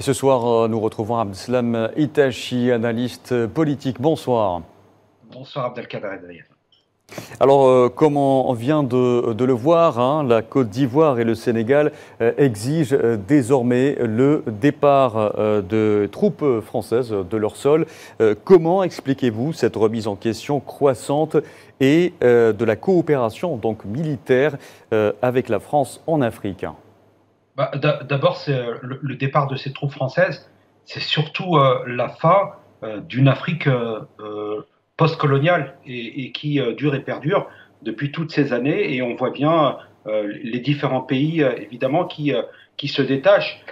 Et ce soir, nous retrouvons Abdeslam Itachi, analyste politique. Bonsoir. Bonsoir Abdelkader. Alors, comme on vient de le voir, la Côte d'Ivoire et le Sénégal exigent désormais le départ de troupes françaises de leur sol. Comment expliquez-vous cette remise en question croissante et de la coopération donc militaire avec la France en Afrique ? D'abord, c'est le départ de ces troupes françaises, c'est surtout la fin d'une Afrique post-coloniale et qui dure et perdure depuis toutes ces années. Et on voit bien les différents pays, évidemment, qui se détachent.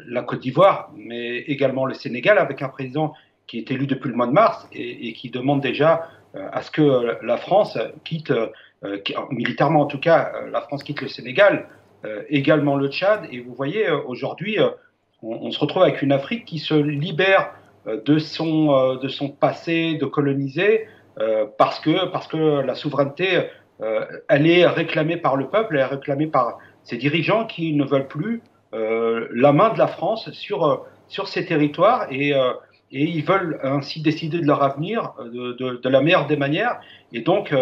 La Côte d'Ivoire, mais également le Sénégal, avec un président qui est élu depuis le mois de mars et qui demande déjà à ce que la France quitte, militairement en tout cas, la France quitte le Sénégal. Également le Tchad, et vous voyez, aujourd'hui, on se retrouve avec une Afrique qui se libère de son passé de colonisé parce que la souveraineté, elle est réclamée par le peuple, elle est réclamée par ses dirigeants qui ne veulent plus la main de la France sur ces territoires et ils veulent ainsi décider de leur avenir de la meilleure des manières et donc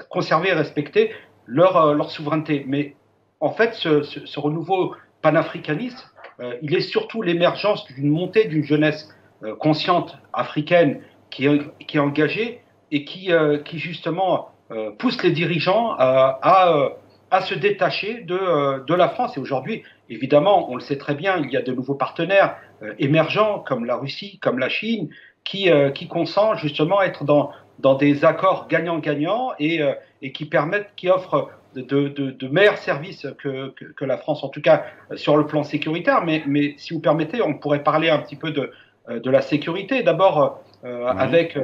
conserver et respecter leur souveraineté. Mais en fait, ce renouveau panafricaniste, il est surtout l'émergence d'une montée d'une jeunesse consciente africaine qui est engagée et qui justement pousse les dirigeants à se détacher de la France. Et aujourd'hui, évidemment, on le sait très bien, il y a de nouveaux partenaires émergents comme la Russie, comme la Chine, qui consentent justement à être dans des accords gagnant-gagnant et qui offrent de meilleurs services que la France, en tout cas sur le plan sécuritaire. Mais si vous permettez, on pourrait parler un petit peu de la sécurité. D'abord, avec,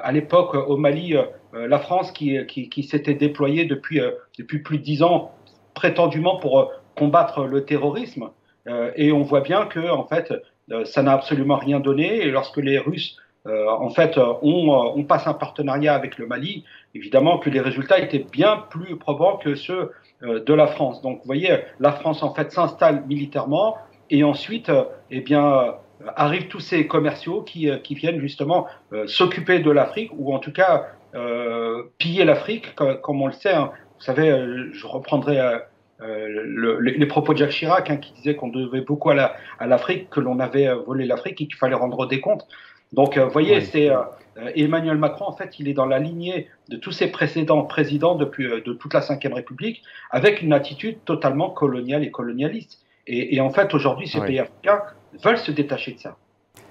à l'époque, au Mali, la France qui s'était déployée depuis plus de 10 ans, prétendument pour combattre le terrorisme. Et on voit bien que, en fait, ça n'a absolument rien donné. Et lorsque les Russes en fait, on passe un partenariat avec le Mali, évidemment que les résultats étaient bien plus probants que ceux de la France. Donc, vous voyez, la France, en fait, s'installe militairement et ensuite, eh bien, arrivent tous ces commerciaux qui viennent justement s'occuper de l'Afrique ou en tout cas piller l'Afrique, comme on le sait. Vous savez, je reprendrai les propos de Jacques Chirac qui disait qu'on devait beaucoup à l'Afrique, que l'on avait volé l'Afrique et qu'il fallait rendre des comptes. Donc, vous voyez, c'est Emmanuel Macron, en fait, il est dans la lignée de tous ses précédents présidents de toute la Ve République, avec une attitude totalement coloniale et colonialiste. Et en fait, aujourd'hui, ces pays africains veulent se détacher de ça.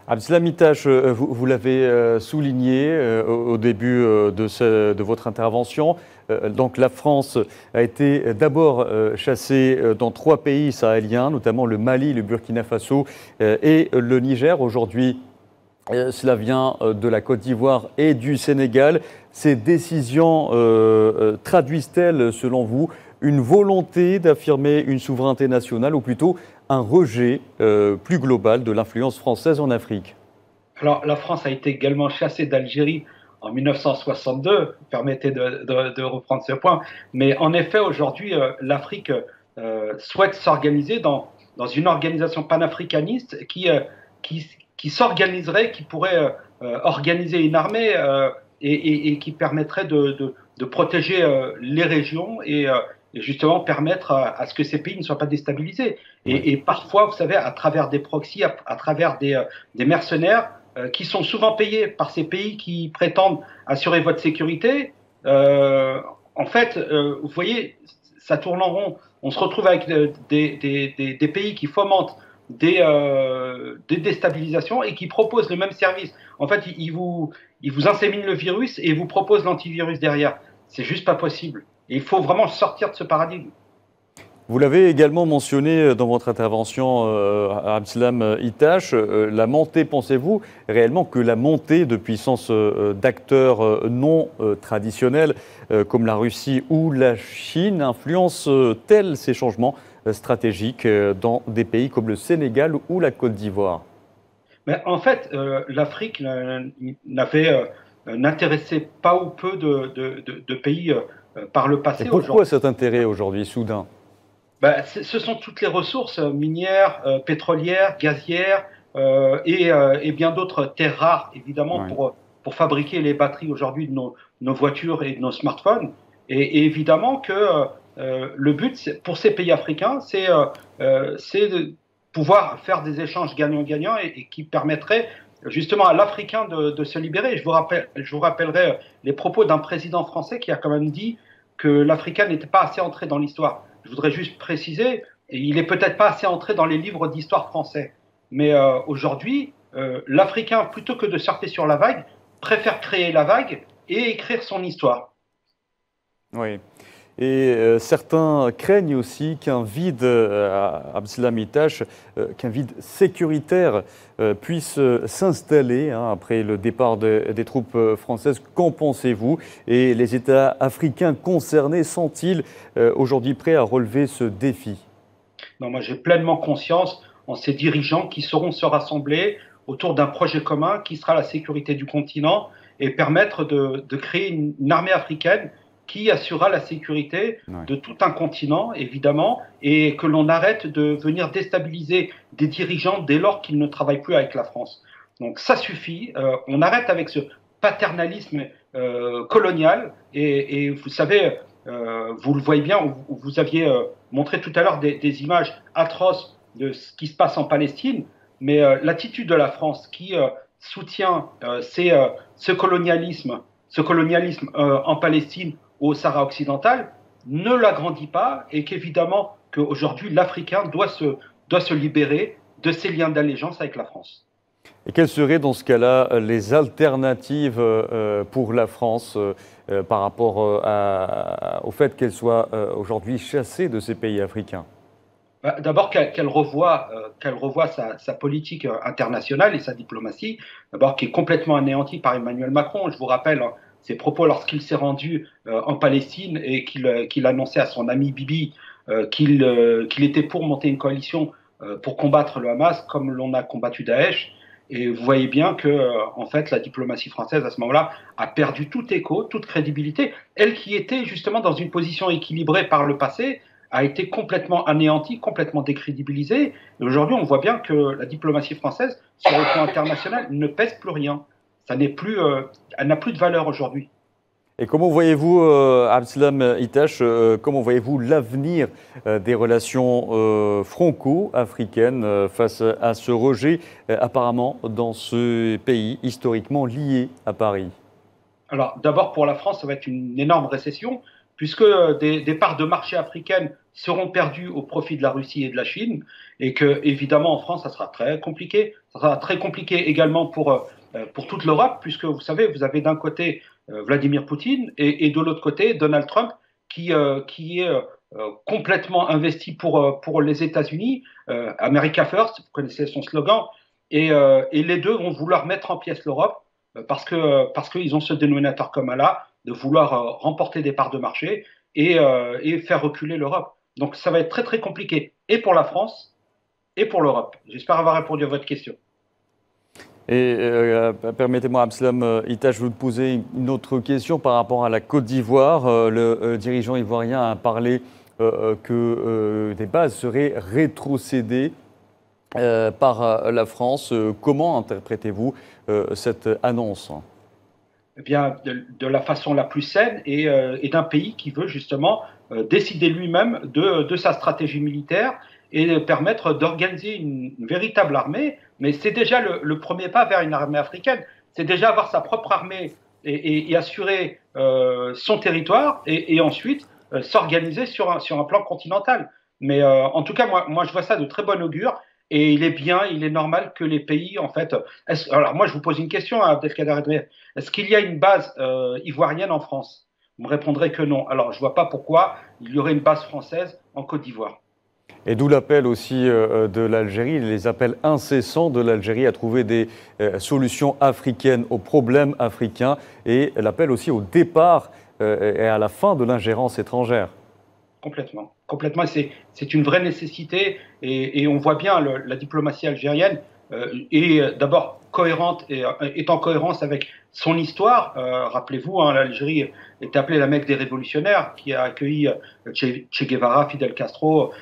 Abdeslam Itachi, vous l'avez souligné au début de votre intervention. Donc la France a été d'abord chassée dans 3 pays sahéliens, notamment le Mali, le Burkina Faso et le Niger. Aujourd'hui, cela vient de la Côte d'Ivoire et du Sénégal. Ces décisions traduisent-elles, selon vous, une volonté d'affirmer une souveraineté nationale ou plutôt un rejet plus global de l'influence française en Afrique ? Alors, la France a été également chassée d'Algérie en 1962, permettez de reprendre ce point. Mais en effet, aujourd'hui, l'Afrique souhaite s'organiser dans une organisation panafricaniste qui s'organiserait, qui pourrait organiser une armée et qui permettrait de protéger les régions et justement permettre à ce que ces pays ne soient pas déstabilisés. Et parfois, vous savez, à travers des proxys, à travers des mercenaires qui sont souvent payés par ces pays qui prétendent assurer votre sécurité, en fait, vous voyez, ça tourne en rond. On se retrouve avec des pays qui fomentent des déstabilisations et qui proposent le même service. En fait, ils vous inséminent le virus et vous proposent l'antivirus derrière. C'est juste pas possible. Et il faut vraiment sortir de ce paradigme. Vous l'avez également mentionné dans votre intervention, Abdeslam Itachi, la montée, pensez-vous réellement que la montée de puissance d'acteurs non traditionnels comme la Russie ou la Chine influence-t-elle ces changements stratégiques dans des pays comme le Sénégal ou la Côte d'Ivoire ? Mais en fait, l'Afrique n'intéressait pas ou peu de pays par le passé. Et pourquoi cet intérêt aujourd'hui, soudain ? Ce sont toutes les ressources minières, pétrolières, gazières et bien d'autres terres rares, évidemment, Oui. pour fabriquer les batteries aujourd'hui de nos voitures et de nos smartphones. Et évidemment que le but pour ces pays africains, c'est de pouvoir faire des échanges gagnant-gagnant et qui permettraient justement à l'Africain de se libérer. Je vous rappellerai les propos d'un président français qui a quand même dit que l'Africain n'était pas assez entré dans l'histoire. Je voudrais juste préciser, il n'est peut-être pas assez entré dans les livres d'histoire français. Mais aujourd'hui, l'Africain, plutôt que de surfer sur la vague, préfère créer la vague et écrire son histoire. Oui. Et certains craignent aussi qu'un vide, Abdeslam Itache, qu'un vide sécuritaire puisse s'installer hein, après le départ des troupes françaises. Qu'en pensez-vous? Et les États africains concernés sont-ils aujourd'hui prêts à relever ce défi? Non, moi, j'ai pleinement conscience en ces dirigeants qui sauront se rassembler autour d'un projet commun qui sera la sécurité du continent et permettre de créer une armée africaine qui assurera la sécurité Ouais. de tout un continent, évidemment, et que l'on arrête de venir déstabiliser des dirigeants dès lors qu'ils ne travaillent plus avec la France. Donc ça suffit, on arrête avec ce paternalisme colonial, et vous savez, vous le voyez bien, vous aviez montré tout à l'heure des images atroces de ce qui se passe en Palestine, mais l'attitude de la France qui soutient ce colonialisme en Palestine au Sahara occidental ne l'agrandit pas et qu'évidemment qu'aujourd'hui l'Africain doit se libérer de ses liens d'allégeance avec la France. Et quelles seraient dans ce cas-là les alternatives pour la France par rapport au fait qu'elle soit aujourd'hui chassée de ces pays africains? D'abord qu'elle revoie sa politique internationale et sa diplomatie, d'abord qui est complètement anéantie par Emmanuel Macron. Je vous rappelle hein, ses propos lorsqu'il s'est rendu en Palestine et qu'il annonçait à son ami Bibi qu'il était pour monter une coalition pour combattre le Hamas comme l'on a combattu Daesh. Et vous voyez bien que, en fait, la diplomatie française à ce moment-là a perdu tout écho, toute crédibilité. Elle qui était justement dans une position équilibrée par le passé, a été complètement anéantie, complètement décrédibilisée. Et aujourd'hui, on voit bien que la diplomatie française, sur le plan international, ne pèse plus rien. Ça n'est plus, elle n'a plus de valeur aujourd'hui. Et comment voyez-vous, Abdeslam Itache, comment voyez-vous l'avenir des relations franco-africaines face à ce rejet apparemment dans ce pays historiquement lié à Paris? Alors, d'abord, pour la France, ça va être une énorme récession, puisque des parts de marché africaines seront perdues au profit de la Russie et de la Chine, et que, évidemment, en France, ça sera très compliqué. Ça sera très compliqué également pour toute l'Europe, puisque vous savez, vous avez d'un côté Vladimir Poutine et de l'autre côté Donald Trump, qui est complètement investi pour les États-Unis, America First, vous connaissez son slogan, et les deux vont vouloir mettre en pièces l'Europe parce qu'ils ont ce dénominateur commun là de vouloir remporter des parts de marché et faire reculer l'Europe. Donc ça va être très très compliqué, et pour la France, et pour l'Europe. J'espère avoir répondu à votre question. Et permettez-moi, Abdeslam Itache, de vous poser une autre question par rapport à la Côte d'Ivoire. Le dirigeant ivoirien a parlé que des bases seraient rétrocédées par la France. Comment interprétez-vous cette annonce? Eh bien, de la façon la plus saine et d'un pays qui veut justement décider lui-même de sa stratégie militaire et permettre d'organiser une véritable armée. Mais c'est déjà le premier pas vers une armée africaine. C'est déjà avoir sa propre armée et assurer son territoire et ensuite s'organiser sur un plan continental. Mais en tout cas, moi, je vois ça de très bon augure. Et il est bien, il est normal que les pays, en fait. Alors, moi, je vous pose une question, Abdelkader Edmer. Est-ce qu'il y a une base ivoirienne en France? Vous me répondrez que non. Alors, je ne vois pas pourquoi il y aurait une base française en Côte d'Ivoire. Et d'où l'appel aussi de l'Algérie, les appels incessants de l'Algérie à trouver des solutions africaines aux problèmes africains et l'appel aussi au départ et à la fin de l'ingérence étrangère. Complètement. Complètement. C'est une vraie nécessité et on voit bien la diplomatie algérienne est d'abord cohérente et est en cohérence avec son histoire. Rappelez-vous, hein, l'Algérie est appelée la Mecque des révolutionnaires, qui a accueilli Che Guevara, Fidel Castro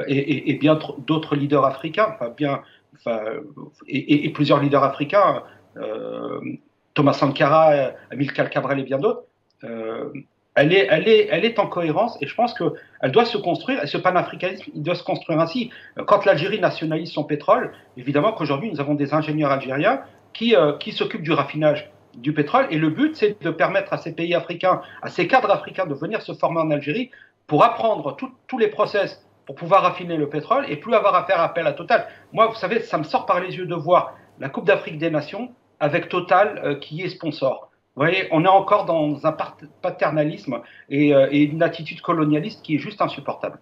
et bien d'autres leaders africains, et plusieurs leaders africains, Thomas Sankara, Amilcar Cabral et bien d'autres. Elle est en cohérence et je pense qu'elle doit se construire, et ce panafricanisme, il doit se construire ainsi. Quand l'Algérie nationalise son pétrole, évidemment qu'aujourd'hui, nous avons des ingénieurs algériens qui s'occupent du raffinage du pétrole, et le but, c'est de permettre à ces pays africains, à ces cadres africains de venir se former en Algérie pour apprendre tous les process pour pouvoir raffiner le pétrole et plus avoir à faire appel à Total. Moi, vous savez, ça me sort par les yeux de voir la Coupe d'Afrique des Nations avec Total qui est sponsor. Vous voyez, on est encore dans un paternalisme et une attitude colonialiste qui est juste insupportable.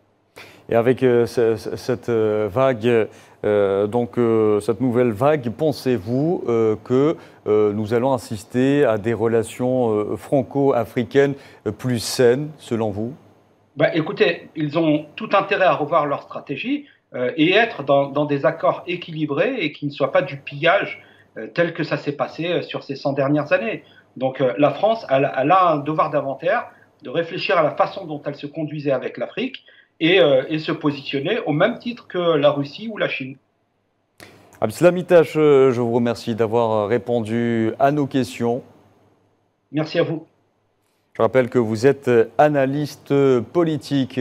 Et avec cette vague, cette nouvelle vague, pensez-vous que nous allons assister à des relations franco-africaines plus saines, selon vous? Écoutez, ils ont tout intérêt à revoir leur stratégie et être dans des accords équilibrés et qui ne soient pas du pillage tel que ça s'est passé sur ces 100 dernières années. Donc la France, elle a un devoir d'inventaire, de réfléchir à la façon dont elle se conduisait avec l'Afrique et se positionner au même titre que la Russie ou la Chine. Abdeslam Itache, je vous remercie d'avoir répondu à nos questions. Merci à vous. Je rappelle que vous êtes analyste politique.